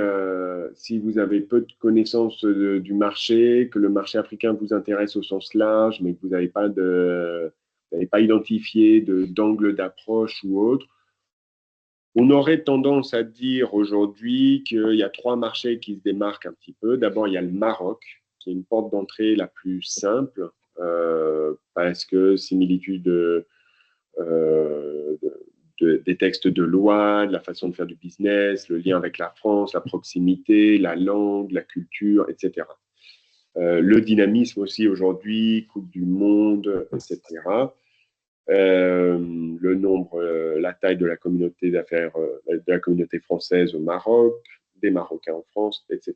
Speaker 2: peu de connaissances du marché, que le marché africain vous intéresse au sens large, mais que vous n'avez pas identifié d'angle d'approche ou autre, on aurait tendance à dire aujourd'hui qu'il y a trois marchés qui se démarquent un petit peu. D'abord, il y a le Maroc, qui est une porte d'entrée la plus simple, parce que similitude des textes de loi, de la façon de faire du business, le lien avec la France, la proximité, la langue, la culture, etc. Le dynamisme aussi aujourd'hui, Coupe du Monde, etc. Le nombre, la taille de la communauté d'affaires, de la communauté française au Maroc, des Marocains en France, etc.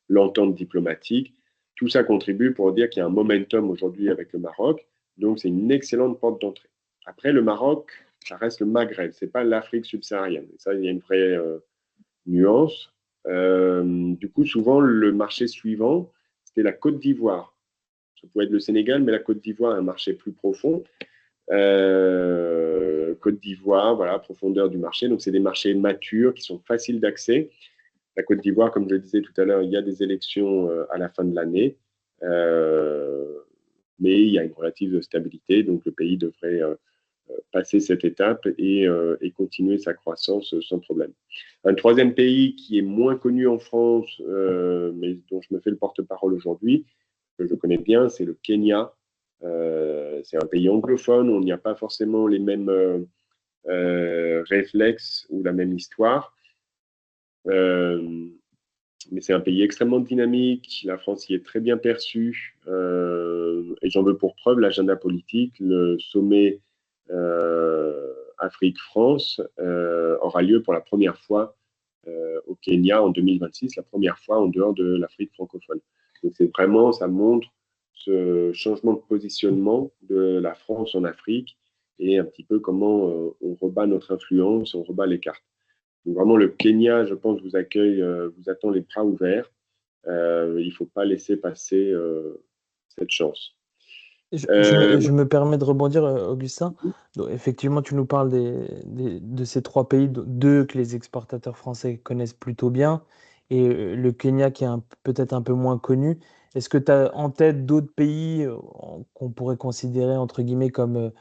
Speaker 2: L'entente diplomatique, tout ça contribue pour dire qu'il y a un momentum aujourd'hui avec le Maroc. Donc, c'est une excellente porte d'entrée. Après, le Maroc, ça reste le Maghreb, c'est pas l'Afrique subsaharienne. Et ça, il y a une vraie nuance. Du coup, souvent, le marché suivant, c'était la Côte d'Ivoire. Ça pouvait être le Sénégal, mais la Côte d'Ivoire est un marché plus profond. Côte d'Ivoire, voilà, profondeur du marché. Donc, c'est des marchés matures qui sont faciles d'accès. La Côte d'Ivoire, comme je le disais tout à l'heure, il y a des élections à la fin de l'année, mais il y a une relative stabilité, donc le pays devrait passer cette étape et continuer sa croissance sans problème. Un troisième pays qui est moins connu en France, mais dont je me fais le porte-parole aujourd'hui, que je connais bien, c'est le Kenya. C'est un pays anglophone, on n'y a pas forcément les mêmes réflexes ou la même histoire. Mais c'est un pays extrêmement dynamique. La France y est très bien perçue. Et j'en veux pour preuve l'agenda politique. Le sommet Afrique-France aura lieu pour la première fois au Kenya en 2026, la première fois en dehors de l'Afrique francophone. Donc c'est vraiment, ça montre ce changement de positionnement de la France en Afrique et un petit peu comment on rebat notre influence, on rebat les cartes. Donc vraiment, le Kenya, je pense, vous accueille, vous attend les bras ouverts. Il ne faut pas laisser passer cette chance.
Speaker 1: Je me permets de rebondir, Augustin. Donc, effectivement, tu nous parles de ces trois pays, deux que les exportateurs français connaissent plutôt bien, et le Kenya qui est peut-être un peu moins connu. Est-ce que tu as en tête d'autres pays qu'on pourrait considérer, entre guillemets, comme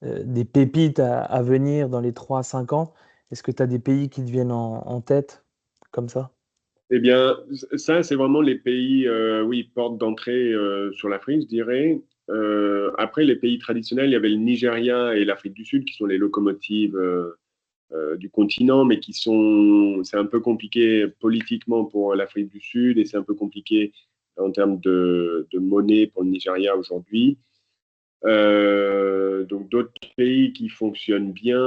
Speaker 1: des pépites à venir dans les 3 à 5 ans? Est-ce que tu as des pays qui te viennent en tête comme ça?
Speaker 2: Eh bien, ça, c'est vraiment les pays, oui, porte d'entrée sur l'Afrique, je dirais. Après, les pays traditionnels, il y avait le Nigeria et l'Afrique du Sud qui sont les locomotives du continent, mais c'est un peu compliqué politiquement pour l'Afrique du Sud et c'est un peu compliqué en termes de monnaie pour le Nigeria aujourd'hui. Donc d'autres pays qui fonctionnent bien.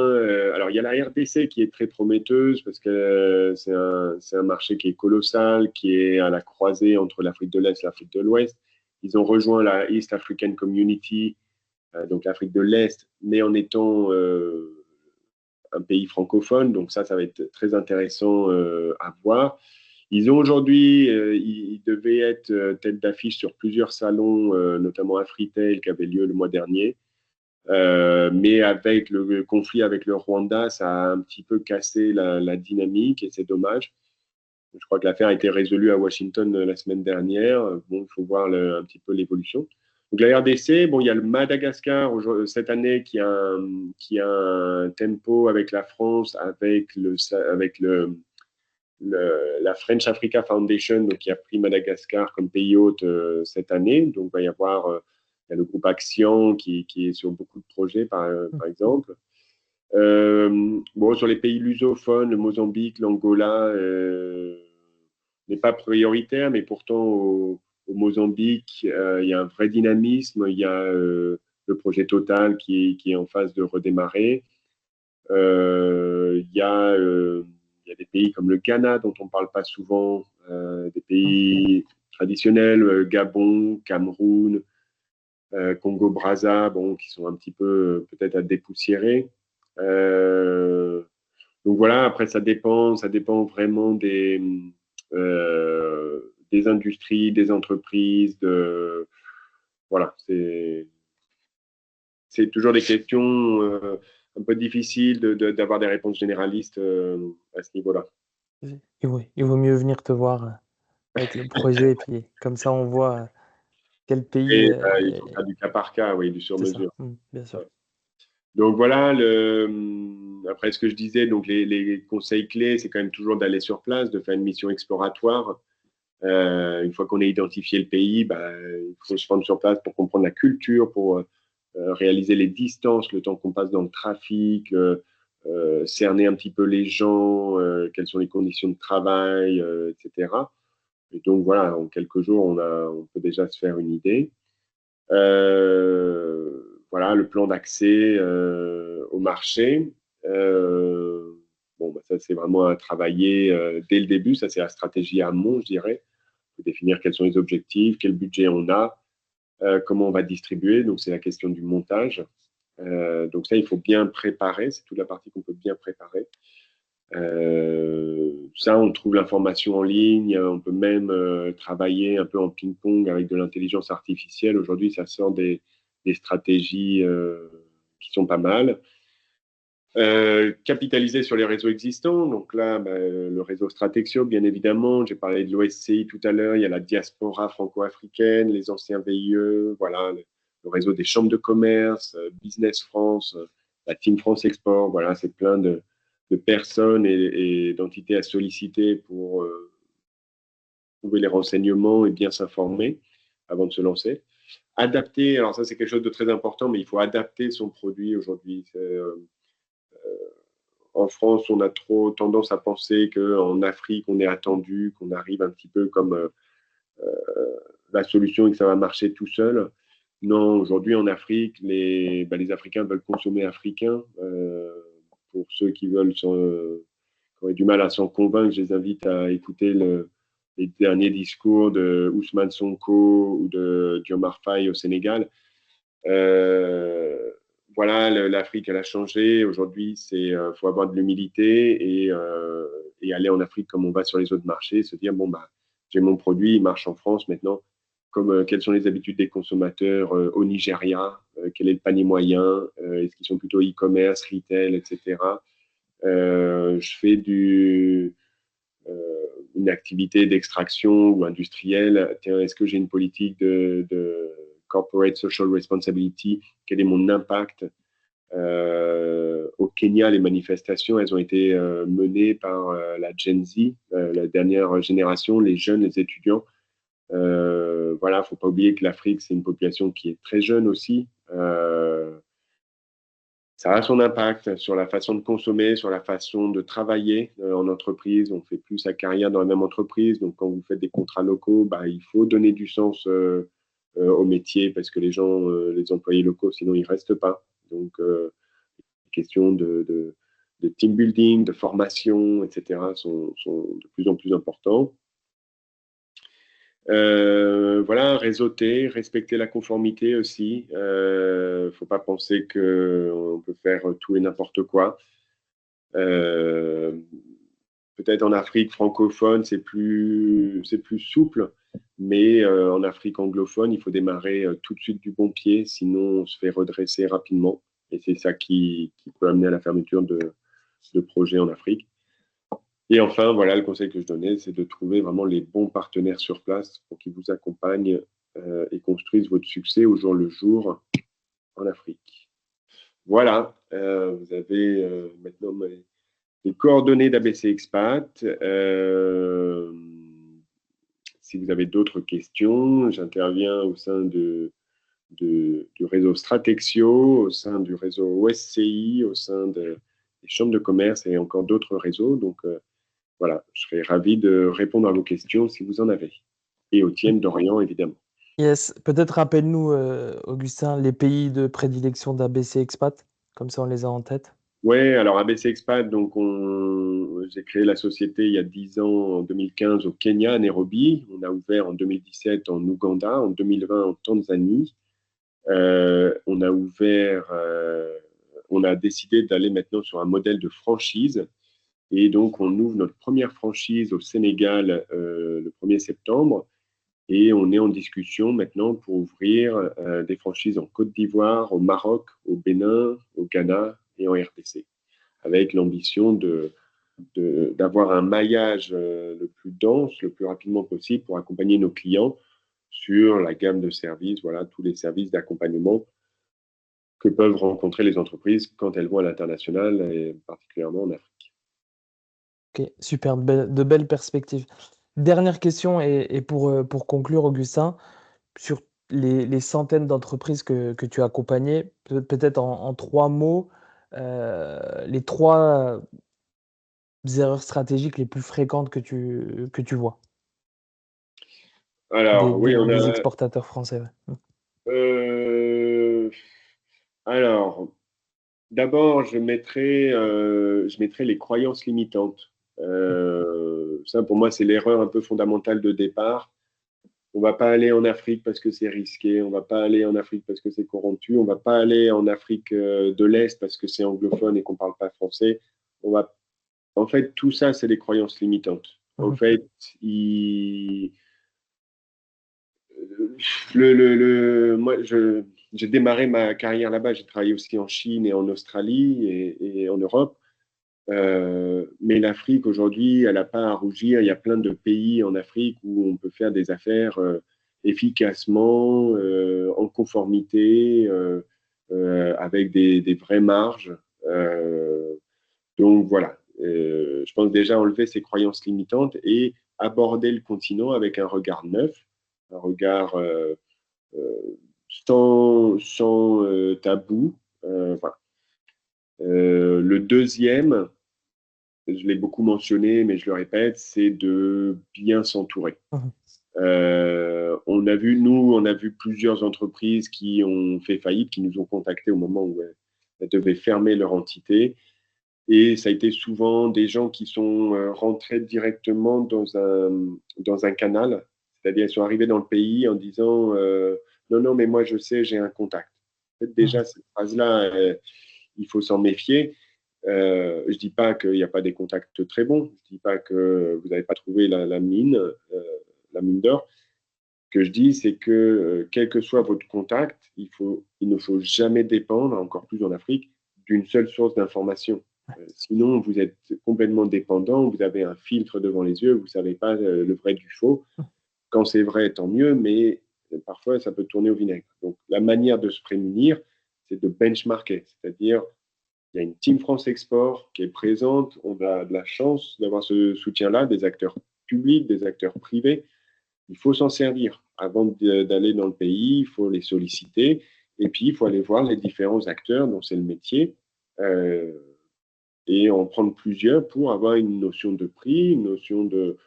Speaker 2: Alors il y a la RDC qui est très prometteuse parce que c'est un marché qui est colossal, qui est à la croisée entre l'Afrique de l'Est et l'Afrique de l'Ouest. Ils ont rejoint la East African Community, donc l'Afrique de l'Est, mais en étant un pays francophone. Donc ça va être très intéressant à voir. Ils ont aujourd'hui, ils devaient être tête d'affiche sur plusieurs salons, notamment Afritel qui avait lieu le mois dernier. Mais avec le conflit avec le Rwanda, ça a un petit peu cassé la dynamique et c'est dommage. Je crois que l'affaire a été résolue à Washington la semaine dernière. Bon, il faut voir un petit peu l'évolution. Donc la RDC, bon, il y a le Madagascar cette année qui a un tempo avec la France, avec la French Africa Foundation, donc, qui a pris Madagascar comme pays hôte cette année. Donc, il va y avoir il y a le groupe Action qui est sur beaucoup de projets, par exemple. Bon, sur les pays lusophones, le Mozambique, l'Angola n'est pas prioritaire, mais pourtant au Mozambique, il y a un vrai dynamisme. Il y a le projet Total qui est en phase de redémarrer. Il y a des pays comme le Ghana dont on ne parle pas souvent, des pays traditionnels, Gabon, Cameroun, Congo-Brazza, bon, qui sont un petit peu peut-être à dépoussiérer. Donc voilà, après ça dépend vraiment des industries, des entreprises, voilà, c'est toujours des questions un peu difficiles d'avoir des réponses généralistes à ce niveau-là.
Speaker 1: Il vaut mieux venir te voir avec le projet, et puis comme ça, on voit quel pays.
Speaker 2: Et il faut faire du cas par cas, oui, du
Speaker 1: C'est ça,
Speaker 2: sur-mesure.
Speaker 1: bien sûr.
Speaker 2: Ouais. Donc voilà, après ce que je disais, donc les conseils clés, c'est quand même toujours d'aller sur place, de faire une mission exploratoire. Une fois qu'on a identifié le pays, bah, il faut se rendre sur place pour comprendre la culture, pour réaliser les distances, le temps qu'on passe dans le trafic, cerner un petit peu les gens, quelles sont les conditions de travail, etc. Et donc voilà, en quelques jours, on peut déjà se faire une idée. Voilà, le plan d'accès au marché. Bon, bah, ça, c'est vraiment à travailler dès le début. Ça, c'est la stratégie amont, je dirais. Il faut définir quels sont les objectifs, quel budget on a, comment on va distribuer. Donc, c'est la question du montage. Donc, ça, il faut bien préparer. C'est toute la partie qu'on peut bien préparer. Ça, on trouve l'information en ligne. On peut même travailler un peu en ping-pong avec de l'intelligence artificielle. Aujourd'hui, ça sort des stratégies qui sont pas mal. Capitaliser sur les réseaux existants. Donc là, bah, le réseau Stratexio, bien évidemment. J'ai parlé de l'OSCI tout à l'heure. Il y a la diaspora franco-africaine, les anciens VIE, voilà, le réseau des chambres de commerce, Business France, la Team France Export. Voilà, c'est plein de personnes et d'entités à solliciter pour trouver les renseignements et bien s'informer avant de se lancer. Adapter, alors ça c'est quelque chose de très important, mais il faut adapter son produit aujourd'hui. En France, on a trop tendance à penser qu'en Afrique, on est attendu, qu'on arrive un petit peu comme la solution et que ça va marcher tout seul. Non, aujourd'hui en Afrique, les Africains veulent consommer africain. Pour ceux qui veulent qui auraient du mal à s'en convaincre, je les invite à écouter les derniers discours de Ousmane Sonko ou de Diomar Faye au Sénégal. Voilà, l'Afrique, elle a changé. Aujourd'hui, faut avoir de l'humilité et aller en Afrique comme on va sur les autres marchés, se dire, bon, bah, j'ai mon produit, il marche en France maintenant. Quelles sont les habitudes des consommateurs au Nigeria, quel est le panier moyen, est-ce qu'ils sont plutôt e-commerce, retail, etc. Je fais une activité d'extraction ou industrielle. Tiens, est-ce que j'ai une politique de corporate social responsibility? Quel est mon impact? Au Kenya, les manifestations, elles ont été menées par la Gen Z, la dernière génération, les jeunes, les étudiants. Voilà, il ne faut pas oublier que l'Afrique, c'est une population qui est très jeune aussi. Ça a son impact sur la façon de consommer, sur la façon de travailler en entreprise. On fait plus sa carrière dans la même entreprise. Donc, quand vous faites des contrats locaux, bah, il faut donner du sens au métier parce que les gens, les employés locaux, sinon, ils ne restent pas. Donc, les questions de team building, de formation, etc., sont de plus en plus importantes. Voilà, réseauter, respecter la conformité aussi. Faut pas penser qu'on peut faire tout et n'importe quoi. Peut-être en Afrique francophone, c'est plus souple, mais en Afrique anglophone, il faut démarrer tout de suite du bon pied, sinon on se fait redresser rapidement. Et c'est ça qui peut amener à la fermeture de projets en Afrique. Et enfin, voilà, le conseil que je donnais, c'est de trouver vraiment les bons partenaires sur place pour qu'ils vous accompagnent et construisent votre succès au jour le jour en Afrique. Voilà, vous avez maintenant les coordonnées d'ABC Expat. Si vous avez d'autres questions, j'interviens au sein du réseau Stratexio, au sein du réseau OSCI, au sein des chambres de commerce et encore d'autres réseaux. Donc, voilà, je serais ravi de répondre à vos questions si vous en avez. Et aux tiennes d'Orient, évidemment.
Speaker 1: Yes, peut-être rappelle-nous, Augustin, les pays de prédilection d'ABC Expat, comme ça on les a en tête.
Speaker 2: Oui, alors ABC Expat, donc j'ai créé la société il y a 10 ans, en 2015, au Kenya, à Nairobi. On a ouvert en 2017 en Ouganda, en 2020 en Tanzanie. On a décidé d'aller maintenant sur un modèle de franchise. Et donc, on ouvre notre première franchise au Sénégal le 1er septembre. Et on est en discussion maintenant pour ouvrir des franchises en Côte d'Ivoire, au Maroc, au Bénin, au Ghana et en RDC, avec l'ambition d'avoir un maillage le plus dense, le plus rapidement possible pour accompagner nos clients sur la gamme de services, voilà, tous les services d'accompagnement que peuvent rencontrer les entreprises quand elles vont à l'international et particulièrement en Afrique.
Speaker 1: Ok, super, de belles perspectives. Dernière question, et pour conclure, Augustin, sur les centaines d'entreprises que tu as accompagnées, peut-être en 3 mots, les 3 erreurs stratégiques les plus fréquentes que tu vois des,
Speaker 2: Alors, oui,
Speaker 1: des-
Speaker 2: on
Speaker 1: des
Speaker 2: a.
Speaker 1: exportateurs français. Ouais.
Speaker 2: euh, alors, d'abord, je mettrai les croyances limitantes. Ça, pour moi, c'est l'erreur un peu fondamentale de départ. On va pas aller en Afrique parce que c'est risqué. On va pas aller en Afrique parce que c'est corrompu. On va pas aller en Afrique de l'Est parce que c'est anglophone et qu'on parle pas français. On va, En fait, tout ça, c'est des croyances limitantes. En
Speaker 1: Mhm.
Speaker 2: fait, moi, j'ai démarré ma carrière là-bas. J'ai travaillé aussi en Chine et en Australie et en Europe. Mais l'Afrique aujourd'hui, elle n'a pas à rougir. Il y a plein de pays en Afrique où on peut faire des affaires efficacement, en conformité, avec des vraies marges. Donc voilà, je pense déjà enlever ces croyances limitantes et aborder le continent avec un regard neuf, un regard euh, sans tabou. Voilà. Le deuxième, je l'ai beaucoup mentionné, mais je le répète, c'est de bien s'entourer.
Speaker 1: Mhm.
Speaker 2: On a vu plusieurs entreprises qui ont fait faillite, qui nous ont contactés au moment où elles devaient fermer leur entité. Et ça a été souvent des gens qui sont rentrés directement dans un canal, c'est-à-dire ils sont arrivés dans le pays en disant non, non, mais moi je sais, j'ai un contact. En fait,
Speaker 1: Mhm.
Speaker 2: déjà, cette phrase-là, il faut s'en méfier. Je ne dis pas qu'il n'y a pas des contacts très bons, je ne dis pas que vous n'avez pas trouvé la mine d'or. Ce que je dis, c'est que quel que soit votre contact, il ne faut jamais dépendre, encore plus en Afrique, d'une seule source d'information. Sinon, vous êtes complètement dépendant, vous avez un filtre devant les yeux, vous ne savez pas le vrai du faux. Quand c'est vrai, tant mieux, mais parfois, ça peut tourner au vinaigre. Donc, la manière de se prémunir, c'est de benchmarker, c'est-à-dire il y a une Team France Export qui est présente. On a de la chance d'avoir ce soutien-là, des acteurs publics, des acteurs privés. Il faut s'en servir. Avant d'aller dans le pays, il faut les solliciter. Et puis, il faut aller voir les différents acteurs dont c'est le métier euh, et en prendre plusieurs pour avoir une notion de prix, une notion de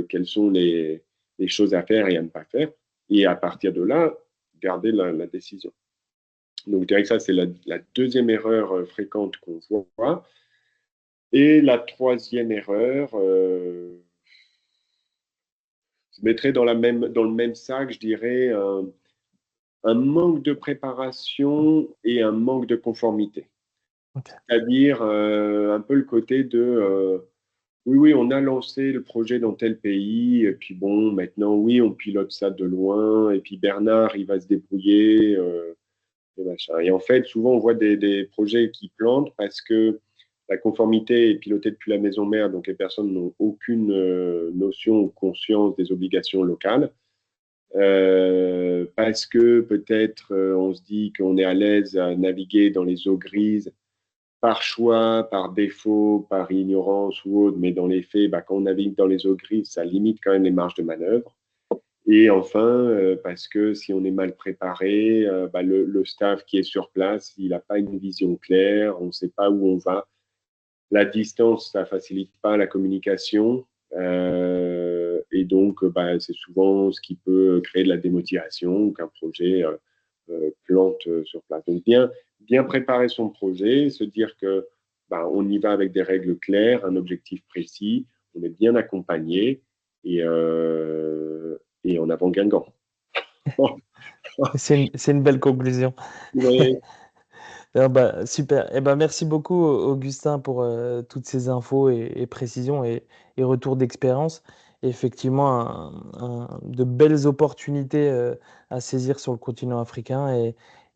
Speaker 2: quelles sont les choses à faire et à ne pas faire. Et à partir de là, garder la décision. Donc, je dirais que ça, c'est la deuxième erreur fréquente qu'on voit. Et la troisième erreur, je mettrais dans le même sac, je dirais, un manque de préparation et un manque de conformité.
Speaker 1: Ok.
Speaker 2: C'est-à-dire un peu le côté de oui, oui, on a lancé le projet dans tel pays, et puis bon, maintenant, oui, on pilote ça de loin, et puis Bernard, il va se débrouiller, et machin. Et en fait, souvent, on voit des projets qui plantent parce que la conformité est pilotée depuis la maison mère, donc les personnes n'ont aucune notion ou conscience des obligations locales. Parce que peut-être on se dit qu'on est à l'aise à naviguer dans les eaux grises par choix, par défaut, par ignorance ou autre, mais dans les faits, bah, quand on navigue dans les eaux grises, ça limite quand même les marges de manœuvre. Et enfin, parce que si on est mal préparé, bah, le staff qui est sur place, il n'a pas une vision claire, on ne sait pas où on va. La distance, ça facilite pas la communication. Et donc, bah, c'est souvent ce qui peut créer de la démotivation ou qu'un projet plante sur place. Donc, bien préparer son projet, se dire que bah, on y va avec des règles claires, un objectif précis, on est bien accompagné et en avant Guingamp.
Speaker 1: C'est une belle conclusion.
Speaker 2: Oui,
Speaker 1: Ah bah, super. Eh ben, merci beaucoup, Augustin, pour toutes ces infos et précisions et retours d'expérience. Effectivement, de belles opportunités à saisir sur le continent africain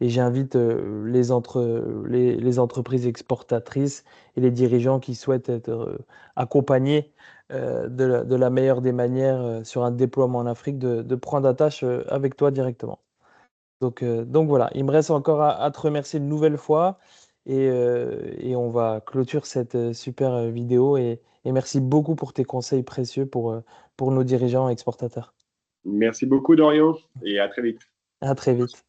Speaker 1: et j'invite les entreprises exportatrices et les dirigeants qui souhaitent être accompagnés de la meilleure des manières sur un déploiement en Afrique de prendre attache avec toi directement. Donc voilà, il me reste encore à te remercier une nouvelle fois et on va clôturer cette super vidéo et merci beaucoup pour tes conseils précieux pour nos dirigeants exportateurs.
Speaker 2: merci beaucoup, Dorian, et à très vite.
Speaker 1: À très vite.